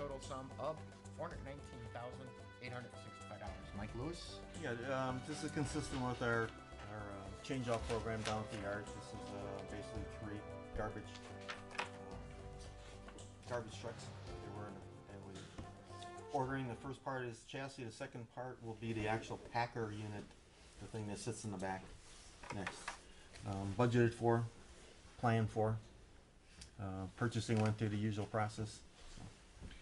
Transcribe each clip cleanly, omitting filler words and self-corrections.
total sum of $419,865. Mike Lewis? Yeah, this is consistent with our change-out program down at the yard. This is basically three garbage garbage trucks. They were and we ordering. The first part is chassis. The second part will be the actual packer unit, the thing that sits in the back. Next, budgeted for, planned for. Purchasing went through the usual process.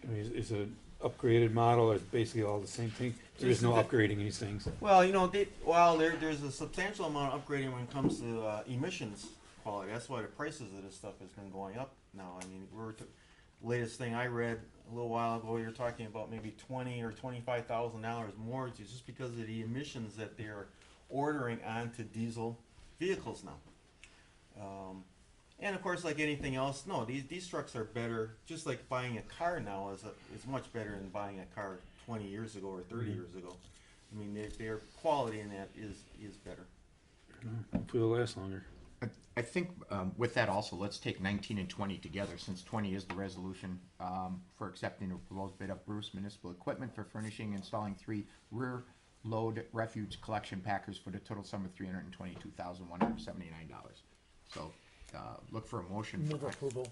I mean, is it an upgraded model, or basically all the same thing? There is no upgrading these things. Well, there's a substantial amount of upgrading when it comes to emissions quality. That's why the prices of this stuff has been going up now. I mean, latest thing I read a little while ago, you're talking about maybe $20,000 or $25,000 more just because of the emissions that they're ordering onto diesel vehicles now. And of course, like anything else, no, these trucks are better. Just like buying a car now is much better than buying a car 20 years ago or 30 years ago. I mean, their quality in that is better. Hopefully it'll last longer. I think with that also, let's take 19 and 20 together, since 20 is the resolution for accepting a proposed bid of Bruce Municipal Equipment for furnishing and installing 3 rear load refuse collection packers for the total sum of $322,179. So look for a motion Move approval.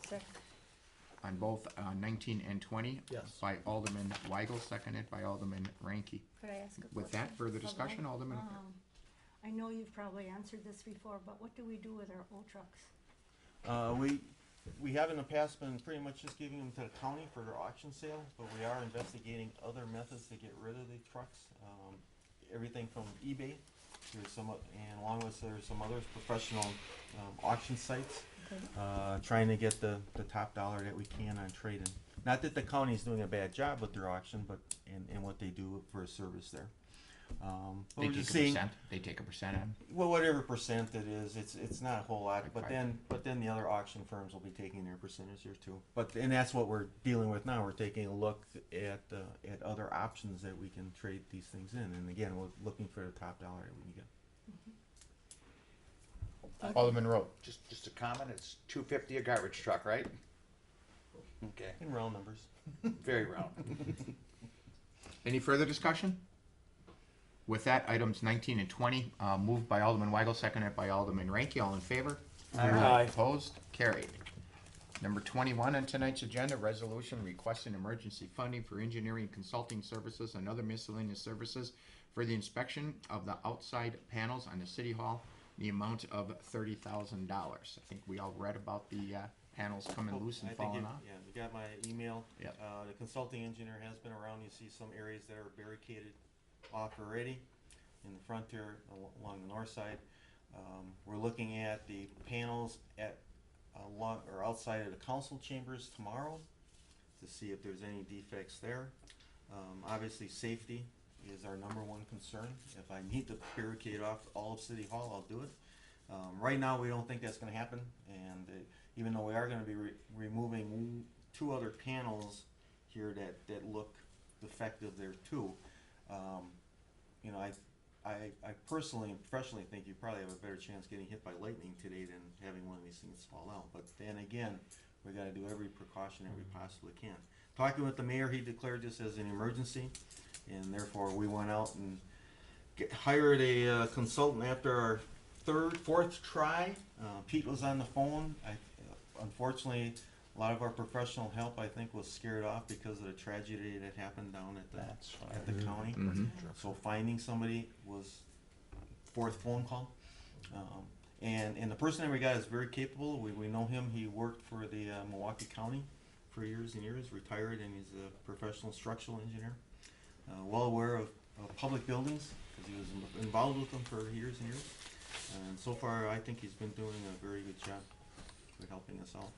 on both 19 and 20 Yes. by Alderman Weigel, seconded by Alderman Ranky. Could I ask a question? With that, further discussion, Okay. Alderman? I know you've probably answered this before, but what do we do with our old trucks? We have in the past been pretty much just giving them to the county for their auction sale, but we are investigating other methods to get rid of the trucks. Everything from eBay, and along with there's some other professional auction sites, trying to get the top dollar that we can on trade-in. Not that the county's doing a bad job with their auction, but in what they do for a service there. But They we're take just a seeing, percent. They take a percent on. well, whatever percent it is, it's not a whole lot. But Right. then the other auction firms will be taking their percentage here too. And that's what we're dealing with now. We're taking a look at other options that we can trade these things in. And again, we're looking for the top dollar that we can get. Alderman Rowe. Just a comment, it's $250 a garbage truck, right? Okay, In round numbers. very round. Any further discussion? With that, items 19 and 20, moved by Alderman Weigel, seconded by Alderman Ranky. All in favor? Aye. Opposed? Carried. Number 21 on tonight's agenda, resolution requesting emergency funding for engineering consulting services and other miscellaneous services for the inspection of the outside panels on the City Hall, the amount of $30,000. I think we all read about the panels coming loose and falling off. Yeah, you got my email. Yep. The consulting engineer has been around. You see some areas that are barricaded off already in the front here along the north side. We're looking at the panels at along or outside of the council chambers tomorrow to see if there's any defects there. Obviously, safety is our #1 concern. If I need to barricade off all of City Hall, I'll do it. Right now, we don't think that's going to happen, and even though we are going to be removing 2 other panels here that look defective there too, I personally and professionally think you probably have a better chance getting hit by lightning today than having one of these things fall out. But then again, we got to do every precaution that we possibly can. Talking with the mayor, he declared this as an emergency, and therefore we went out and hired a consultant after our fourth try. Pete was on the phone. Unfortunately, a lot of our professional help, I think, was scared off because of the tragedy that happened down at the county. So finding somebody was 4th phone call. And the person that we got is very capable. We know him. He worked for the Milwaukee County for years and years, retired, and he's a professional structural engineer. Well aware of public buildings because he was involved with them for years and years. And so far, I think he's been doing a very good job with helping us out.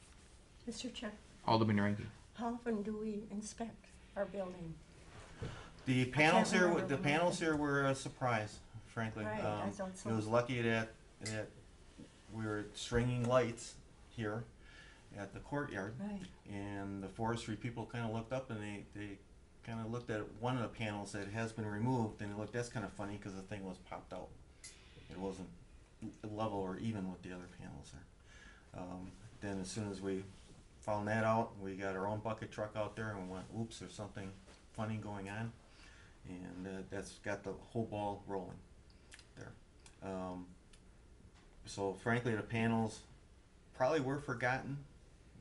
Mr. Chair, Alderman Ranky. how often do we inspect our building? The can't panels here, remember. were a surprise, frankly. Right, I thought so. It was lucky that we were stringing lights here at the courtyard, Right. and the forestry people kind of looked up and they kind of looked at one of the panels that has been removed, and they looked, that's kind of funny because the thing was popped out. It wasn't level or even with the other panels there. Then as soon as we found that out. We got our own bucket truck out there and went, oops, there's something funny going on. And that's got the whole ball rolling there. So frankly, the panels probably were forgotten.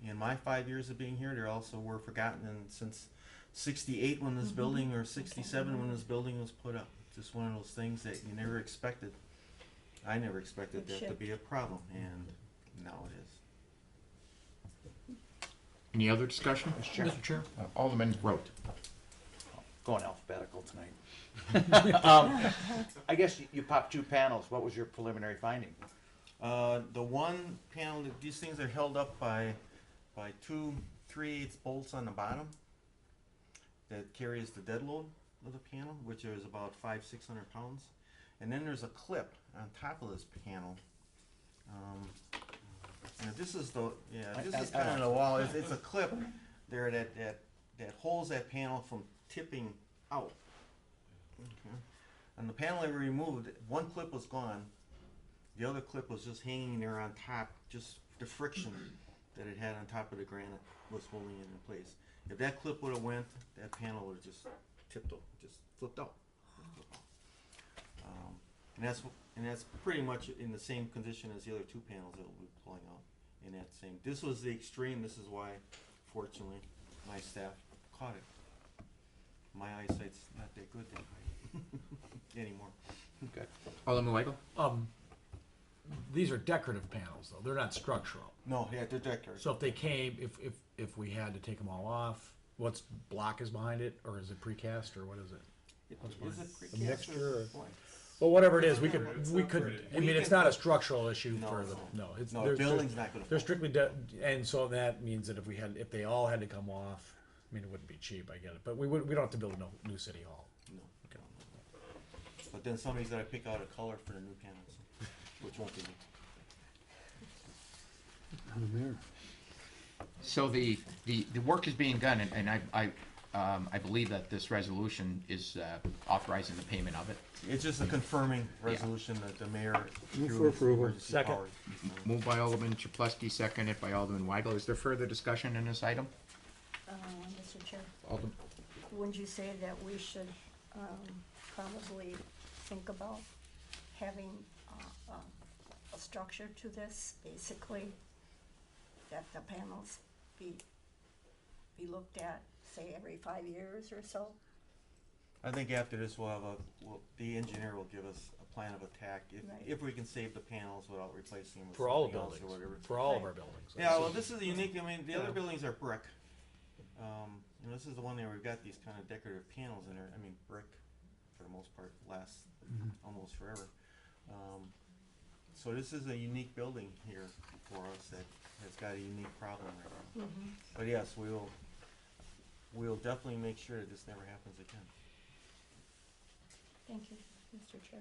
In my 5 years of being here, they also were forgotten since 68 when this building, or 67 when this building was put up. Just one of those things that you never expected. I never expected that to be a problem, and now it is. Any other discussion? Mr. Chair. Alderman Rote. Going alphabetical tonight. I guess you popped 2 panels. What was your preliminary finding? The one panel, these things are held up by 2 3/8 bolts on the bottom that carries the dead load of the panel, which is about 500-600 pounds. And then there's a clip on top of this panel. And this is this is kind of the wall. It's a clip there that holds that panel from tipping out. Okay. And the panel I removed, one clip was gone. The other clip was just hanging there on top. Just the friction that it had on top of the granite was holding it in place. If that clip would have went, that panel would have just tipped over, just flipped out. And that's pretty much in the same condition as the other 2 panels that will be pulling out in that same. This was the extreme. This is why, fortunately, my staff caught it. My eyesight's not that good that way anymore. Okay. Alderman Weigel? These are decorative panels, though. They're not structural. No, yeah, they're decorative. So if they came, if we had to take them all off, what's block is behind it, or is it precast, or what is it? Is it A precast mixture, or- blank? Well, whatever it is, we could. I mean, it's can not a put- structural issue No, for the no. It's No, they're- the building's not gonna They're fall. strictly and so that means that if they all had to come off, I mean, it wouldn't be cheap. I get it, but we don't have to build a new city hall. No. But then somebody's got to pick out a color for the new panels, which won't be me. So the work is being done, and I believe that this resolution is authorizing the payment of it. It's just a confirming resolution that the mayor. Move through for his approval. emergency Second. powers, Moved by Alderman Chapletsky, seconded by Alderman Weigel. Is there further discussion in this item? Mr. Chair, Alderman? wouldn't you say that we should, probably think about having, a structure to this, basically, that the panels be looked at, say, every 5 years or so? I think after this, the engineer will give us a plan of attack Right. if we can save the panels without replacing them with For all something else buildings, or whatever. for all of Right. our buildings. Yeah, well, this is unique. I mean, the other Yeah. buildings are brick. This is the one where we've got these kind of decorative panels in there. I mean, brick, for the most part, lasts almost forever. So this is a unique building here for us that has got a unique problem right now. But yes, we'll definitely make sure that this never happens again. Thank you, Mr. Chair.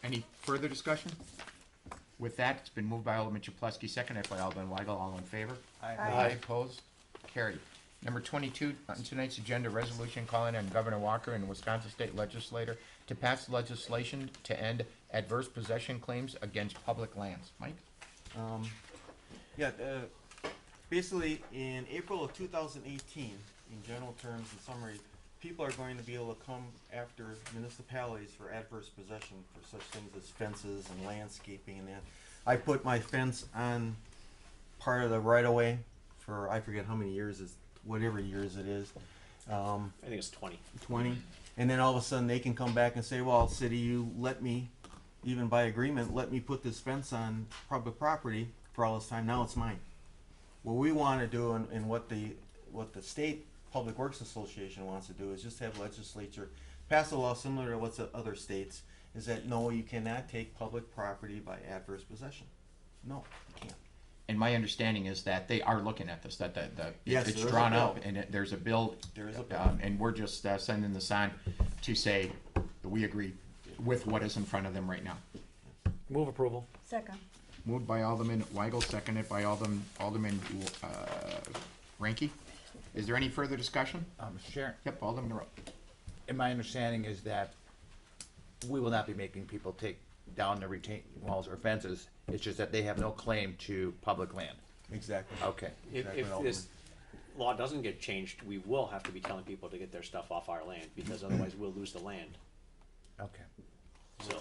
Any further discussion? With that, it's been moved by Alderman Chapletsky, seconded by Alderman Weigel. All in favor? Aye. Opposed? Carried. Number 22 on tonight's agenda, resolution calling on Governor Walker and Wisconsin State Legislator to pass legislation to end adverse possession claims against public lands. Mike? Basically, in April of 2018, in general terms and summary, people are going to be able to come after municipalities for adverse possession for such things as fences and landscaping and that. I put my fence on part of the right-of-way for, I forget how many years, whatever years it is. I think it's 20. 20, and then all of a sudden they can come back and say, well, city, you let me, even by agreement, let me put this fence on public property for all this time, now it's mine. What we want to do and what the state Public Works Association wants to do is just have legislature pass a law similar to what's in other states, is that no, you cannot take public property by adverse possession. No, you can't. And my understanding is that they are looking at this, that Yes, it's there is a drawn bill. up, and there's a bill. There is a bill. And we're just sending this on to say that we agree with what is in front of them right now. Move approval. Second. Moved by Alderman Weigel, seconded by Alderman Ranky. Is there any further discussion? Mr. Chair, Yep, Alderman Rowe. and my understanding is that we will not be making people take down the retaining walls or fences. It's just that they have no claim to public land. Exactly. Okay. If, Exactly, if Alderman. this law doesn't get changed, we will have to be telling people to get their stuff off our land, because otherwise we'll lose the land, Okay. so.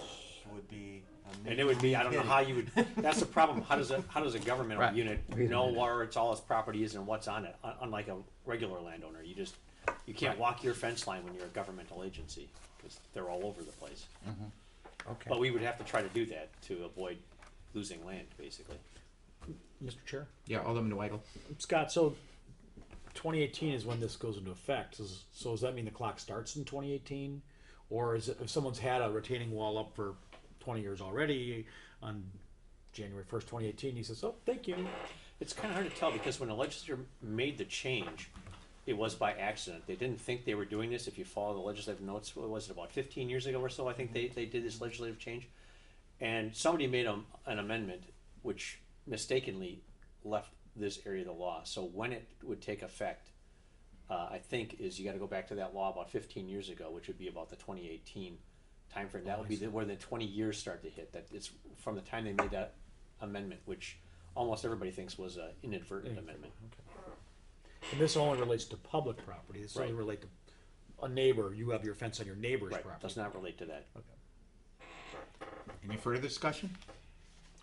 Would be. And it would be, I don't know how you would, that's the problem, how does a governmental Right. unit Wait a know minute. where its all its property is and what's on it, unlike a regular landowner, you can't walk your fence line when you're a governmental agency, cause they're all over the place. Okay. But we would have to try to do that to avoid losing land, basically. Mr. Chair? Yeah, Alderman Weigel. Scott, so 2018 is when this goes into effect. So does that mean the clock starts in 2018? Or is it, if someone's had a retaining wall up for 20 years already, on January 1st, 2018, he says, oh, thank you. It's kinda hard to tell, because when the legislature made the change, it was by accident. They didn't think they were doing this. If you follow the legislative notes, what was it, about 15 years ago or so, I think they did this legislative change. And somebody made an amendment which mistakenly left this area of the law. So when it would take effect, I think is you gotta go back to that law about 15 years ago, which would be about the 2018 timeframe. That would be where the 20 years start to hit. That it's from the time they made that amendment, which almost everybody thinks was an inadvertent amendment. And this only relates to public property. This only Right. relate to a neighbor. You have your fence on your neighbor's Right, property. does not relate to that. Any further discussion?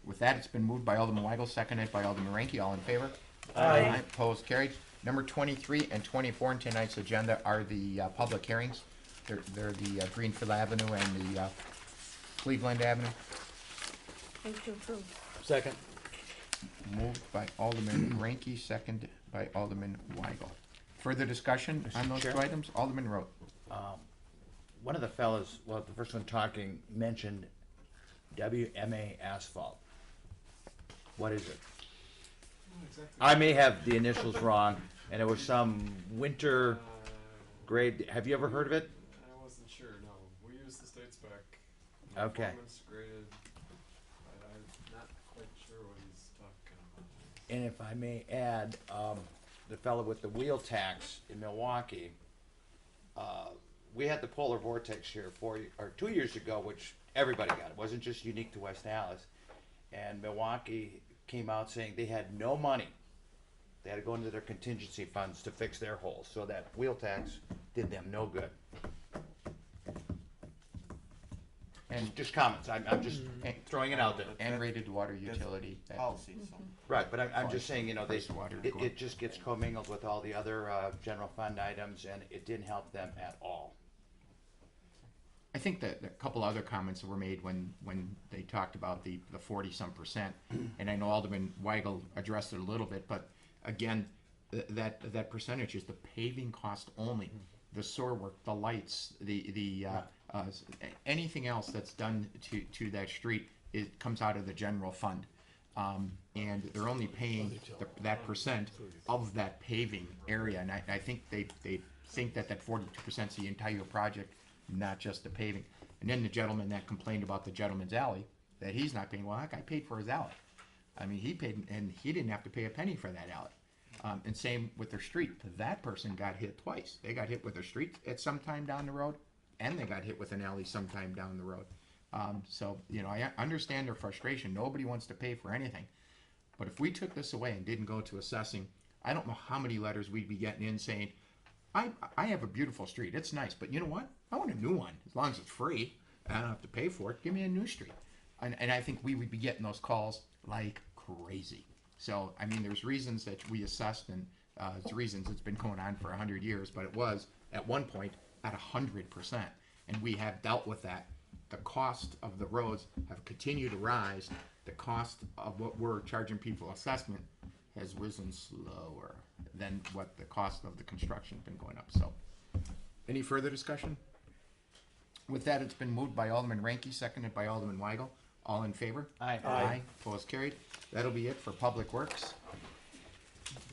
With that, it's been moved by Alderman Weigel, seconded by Alderman Ranky. All in favor? Aye. Opposed, carried. Number 23 and 24 on tonight's agenda are the public hearings. They're the Greenfield Avenue and the Cleveland Avenue. Move to approve. Second. Moved by Alderman Ranky, seconded by Alderman Weigel. Further discussion on those two Chair? items? Alderman Rowe. One of the fellas, well, the first one talking, mentioned WMA asphalt. What is it? I may have the initials wrong, and it was some winter grade. Have you ever heard of it? I wasn't sure, no. We use the state spec. Okay. Performance graded, but I'm not quite sure what he's talking about. And if I may add, the fellow with the wheel tax in Milwaukee, we had the polar vortex here 2 years ago, which everybody got. It wasn't just unique to West Dallas. And Milwaukee came out saying they had no money. They had to go into their contingency funds to fix their holes. So that wheel tax did them no good. And just comments. I'm just throwing it out there. And rated water utility. that- Policy, so. Right, but I'm just saying, you know, Price of water it going. just gets commingled with all the other general fund items, and it didn't help them at all. I think that a couple other comments were made when they talked about the 40-some percent, and I know Alderman Weigel addressed it a little bit, but again, that percentage is the paving cost only, the sewer work, the lights, anything else that's done to that street, it comes out of the general fund. And they're only paying that percent of that paving area, and I think they think that 42% is the entire project, not just the paving. And then the gentleman that complained about the gentleman's alley, that he's not paying, well, that guy paid for his alley. I mean, he paid, and he didn't have to pay a penny for that alley. And same with their street. That person got hit twice. They got hit with their street at some time down the road, and they got hit with an alley sometime down the road. So, you know, I understand their frustration. Nobody wants to pay for anything. But if we took this away and didn't go to assessing, I don't know how many letters we'd be getting in saying, I have a beautiful street. It's nice, but you know what? I want a new one. As long as it's free, I don't have to pay for it. Give me a new street. And I think we would be getting those calls like crazy. So, I mean, there's reasons that we assessed, and there's reasons it's been going on for 100 years, but it was at one point at 100%. And we have dealt with that. The cost of the roads have continued to rise. The cost of what we're charging people assessment has risen slower than what the cost of the construction has been going up. So, any further discussion? With that, it's been moved by Alderman Ranky, seconded by Alderman Weigel. All in favor? Aye. Aye. Opposed, carried. That'll be it for Public Works.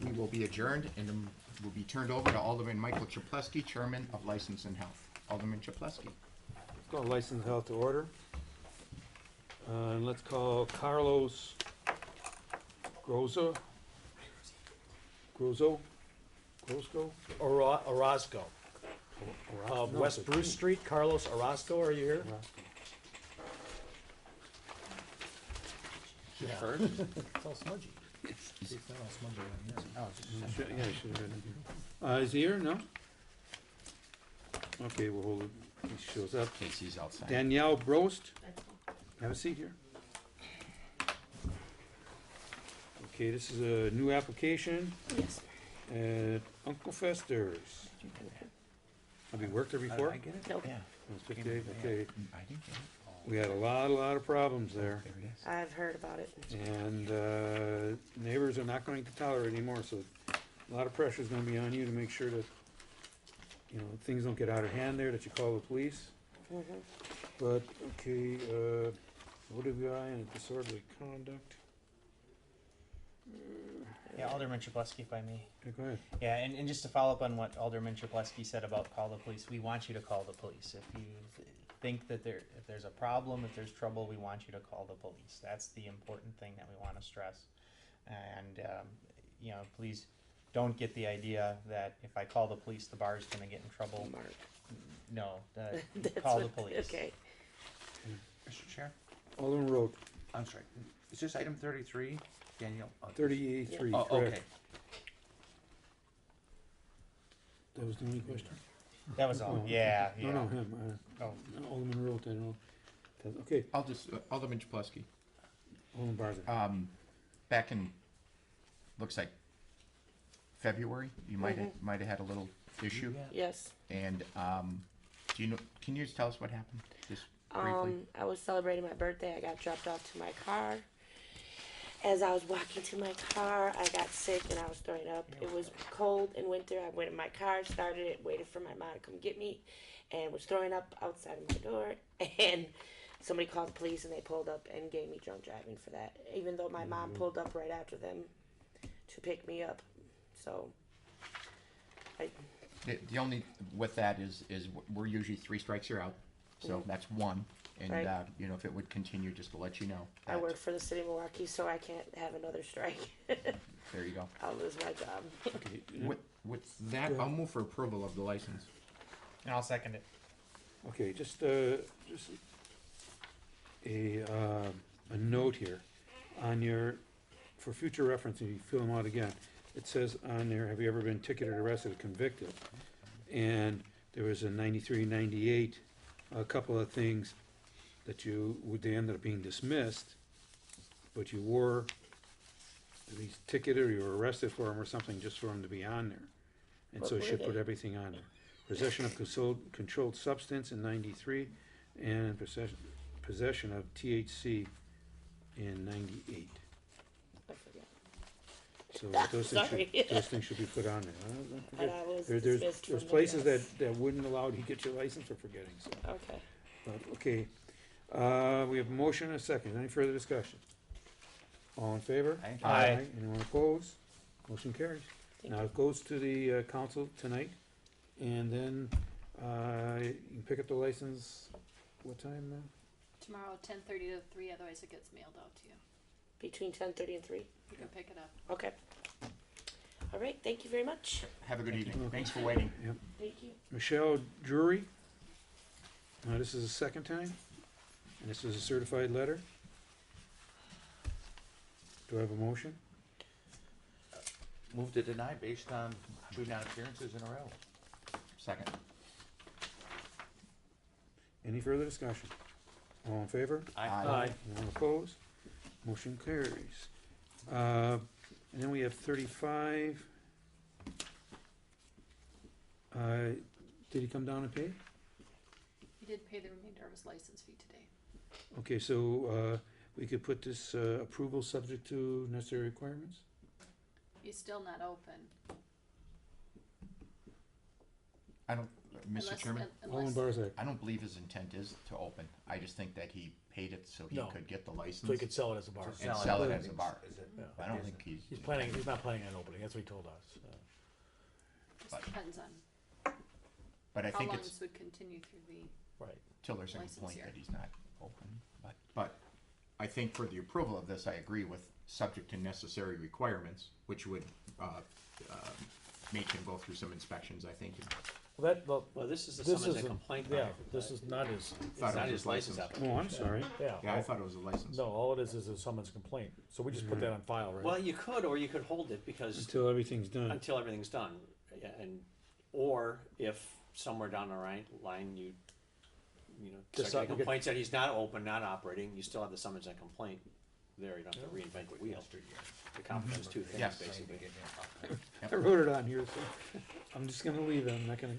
We will be adjourned and will be turned over to Alderman Michael Chaplesky, Chairman of License and Health. Alderman Chaplesky. Let's go license health to order. And let's call Carlos Grosco, Orozco. Of West Bruce Street, Carlos Orozco, are you here? It's all smudgy. Yeah, I should have read it here. Is he here? No? Okay, we'll hold it. He shows up. Casey's outside. Danielle Brost, have a seat here. Okay, this is a new application Yes. at Uncle Fester's. Have you worked there before? I get it? Nope. Yeah. It's 58, okay. I didn't get it. We had a lot of problems there. There it is. I've heard about it. And neighbors are not going to tolerate it anymore, so a lot of pressure is gonna be on you to make sure that, you know, things don't get out of hand there, that you call the police. But, okay, what have we got in disorderly conduct? Yeah, Alderman Chaplesky, if I may. Yeah, go ahead. Yeah, and just to follow up on what Alderman Chaplesky said about call the police, we want you to call the police. If you think that if there's a problem, if there's trouble, we want you to call the police. That's the important thing that we want to stress. And, you know, please don't get the idea that if I call the police, the bar's gonna get in trouble. Mark. No, That's call the what- police. Okay. Mr. Chair, Alderman Road, I'm sorry, is this item 33, Danielle? 38-3, Oh, okay. correct. That was the only question? That was all. Oh, okay. Yeah, yeah. No, him, Oh. Alderman Road, I don't know. Okay, I'll just, Alderman Chaplesky. Alderman Barza. Back in, looks like February, you might have had a little issue. Yes. And, do you know, can you just tell us what happened, just briefly? I was celebrating my birthday. I got dropped off to my car. As I was walking to my car, I got sick and I was throwing up. It was cold in winter. I went in my car, started it, waited for my mom to come get me, and was throwing up outside of my door. And somebody called the police and they pulled up and gave me drunk driving for that, even though my mom pulled up right after them to pick me up. So, The only, with that is we're usually 3 strikes, you're out, so that's 1. And, Right. you know, if it would continue, just to let you know. I that- work for the city of Milwaukee, so I can't have another strike. There you go. I'll lose my job. Okay, With that, I'll move for approval of the license. And I'll second it. Okay, just a note here on your, for future reference, if you fill them out again, it says on there, have you ever been ticketed, arrested, or convicted? And there was a 93, 98, a couple of things that they ended up being dismissed, but you were at least ticketed or you were arrested for them or something, just for them to be on there. And What so it were should they? put everything on there. Possession of controlled substance in 93, and possession of THC in 98. I forget. So those things should be put on there. Don't forget. And I was There's dismissed from the places class. that wouldn't allow you to get your license for forgetting, so. Okay. But, okay, we have a motion and a second. Any further discussion? All in favor? Aye. Anyone opposed? Motion carries. Thank Now it goes to the council tonight, and then you can pick up the license, what time, ma'am? Tomorrow, 10:30 to 3, otherwise it gets mailed out to you. Between 10:30 and 3? You can pick it up. Okay. All right, thank you very much. Have a good evening. Thanks for waiting. Thank you. Michelle Drury. Now, this is the second time, and this is a certified letter. Do I have a motion? Move to deny based on 2 non-appearances in a row. Second. Any further discussion? All in favor? Aye. Anyone opposed? Motion carries. And then we have 35. Did he come down and pay? He did pay the remainder of his license fee today. Okay, so we could put this approval subject to necessary requirements? He's still not open. I don't, Mr. unless- Chairman, Alderman Unless, Barzak. I don't believe his intent is to open. I just think that he paid it so he No. could get the license So he could sell it as a bar. and sell it as a bar. Yeah. I don't think he's. He's not planning on opening, that's what he told us. just depends on But I how think long it's this would continue through the, Right. till there's a license point here. that he's not open. But I think for the approval of this, I agree with subject to necessary requirements, which would make him go through some inspections, I think, Well, that, well, Well, this is a this summons and isn't, complaint. yeah, letter, this but is not his, It's Thought it not was his license license. application. Oh, I'm sorry. yeah. Yeah, I thought it was a license. No, all it is a summons complaint, so we just put that on file, right? Well, you could, or you could hold it because Until everything's done. until everything's done, yeah, and or if somewhere down the line you know Decide- start you getting get- complaints that he's not open, not operating, you still have the summons and complaint there. You don't have to reinvent the wheel. To accomplish those two things, Yes. basically. I wrote it on here, so I'm just gonna leave it. I'm not gonna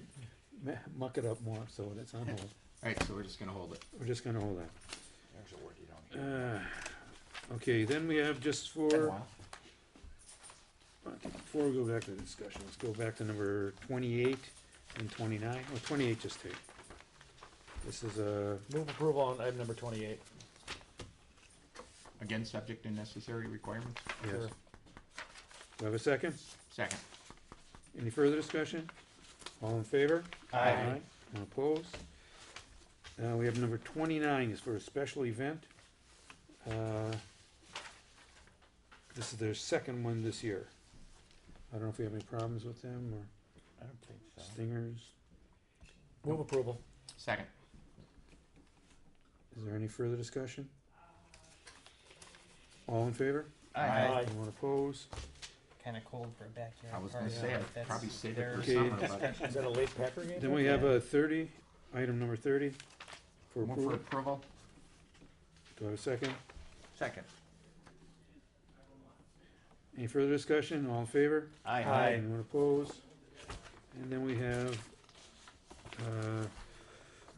muck it up more, so it's on hold. Alright, so we're just gonna hold it. We're just gonna hold that. There's a word you don't hear. Okay, then we have just Been a for, while. okay, before we go back to the discussion, let's go back to number 28 and 29. Oh, 28 just take. This is a, Move approval on item number 28. Again, subject to necessary requirements? yes. Sure. Do I have a second? Second. Any further discussion? All in favor? Aye. All opposed? We have number 29 is for a special event. This is their second one this year. I don't know if we have any problems with them or I don't think so. stingers. Move approval. Second. Is there any further discussion? All in favor? Aye. Anyone opposed? Kinda cold for a backyard I was party, gonna say, but I'd that's probably save it their- for Okay. summer, but Is that a late Packer game? Then we have a 30, item number 30 for move for approval. approval? Do I have a second? Second. Any further discussion? All in favor? Aye. Anyone opposed? And then we have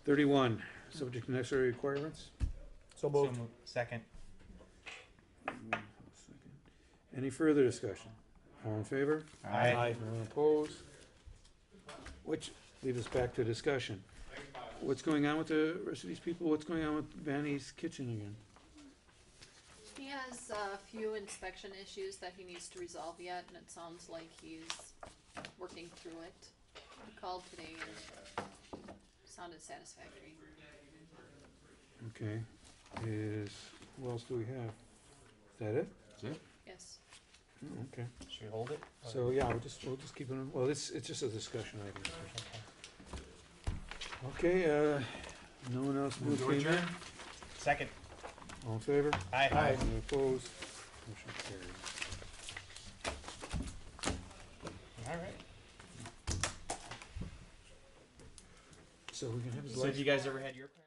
31, subject to necessary requirements. So So moved. second. Any further discussion? All in favor? Aye. Anyone opposed? Which leaves us back to discussion. What's going on with the rest of these people? What's going on with Vanny's Kitchen again? He has a few inspection issues that he needs to resolve yet, and it sounds like he's working through it. He called today and sounded satisfactory. Okay, who else do we have? Is that it? Is it? Yes. Oh, okay. Should we hold it? Or- So, yeah, we'll just keep it on, well, it's just a discussion item. Okay. Okay, no one else Move to came in? adjourn? Second. All in favor? Aye. Anyone opposed? Motion carries. Alright. So we can have his So have you guys ever had your parents?